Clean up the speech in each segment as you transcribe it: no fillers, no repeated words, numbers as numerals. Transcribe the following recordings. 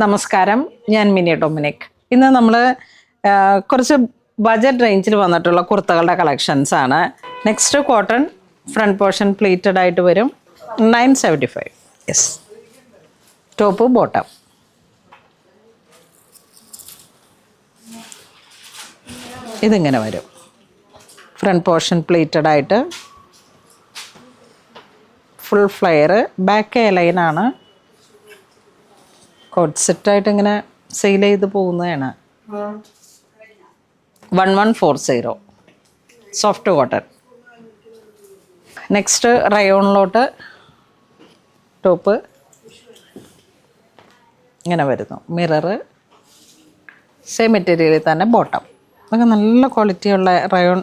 നമസ്കാരം, ഞാൻ mini Dominic. ഇന്ന് നമ്മൾ കുറച്ച് ബജറ്റ് റേഞ്ചിൽ വന്നിട്ടുള്ള കുർത്തകളുടെ കളക്ഷൻസ് ആണ്. Next cotton front portion pleated ആയിട്ട് വരും. 975. Yes, top bottom. ഇതിങ്ങനെ വരും. ഫ്രണ്ട് പോർഷൻ പ്ലീറ്റഡ് ആയിട്ട് ഫുൾ ഫ്ലെയർ, ബാക്ക് എ ലൈനാണ്. കോട്ട് സെറ്റായിട്ട് ഇങ്ങനെ സെയിൽ ചെയ്ത് പോകുന്നതാണ്. 1140 സോഫ്റ്റ് കോട്ടൺ. നെക്സ്റ്റ് റയോണിലോട്ട് ടോപ്പ് ഇങ്ങനെ വരുന്നു. മിററ് സെയിം മെറ്റീരിയലിൽ തന്നെ ബോട്ടം. അതൊക്കെ നല്ല ക്വാളിറ്റിയുള്ള റയോൺ.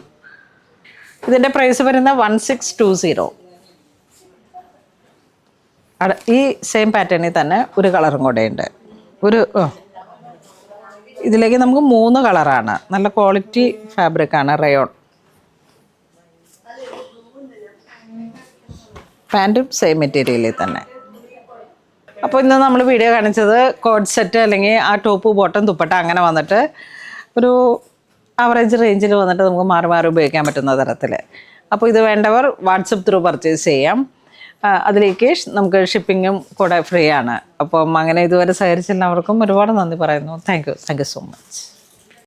ഇതിൻ്റെ പ്രൈസ് വരുന്നത് 1620. ഈ സെയിം പാറ്റേണിൽ തന്നെ ഒരു കളറും കൂടെ ഉണ്ട്. ഇതിലേക്ക് നമുക്ക് 3 കളറാണ്. നല്ല ക്വാളിറ്റി ഫാബ്രിക്കാണ് റയോൺ. പാൻറ്റും സെയിം മെറ്റീരിയലിൽ തന്നെ. അപ്പോൾ ഇന്ന് നമ്മൾ വീഡിയോ കാണിച്ചത് കോഡ് സെറ്റ് അല്ലെങ്കിൽ ആ ടോപ്പ് ബോട്ടം ദുപ്പട്ട അങ്ങനെ വന്നിട്ട് ഒരു ആവറേജ് റേഞ്ചിൽ വന്നിട്ട് നമുക്ക് മാറി മാറി ഉപയോഗിക്കാൻ പറ്റുന്ന തരത്തിൽ. അപ്പോൾ ഇത് വേണ്ടവർ വാട്സപ്പ് ത്രൂ പർച്ചേസ് ചെയ്യാം. അതിലേക്ക് നമുക്ക് ഷിപ്പിങ്ങും കൂടെ ഫ്രീ ആണ്. അപ്പം അങ്ങനെ ഇതുവരെ സഹകരിച്ചെല്ലാവർക്കും ഒരുപാട് നന്ദി പറയുന്നു. Thank you so much.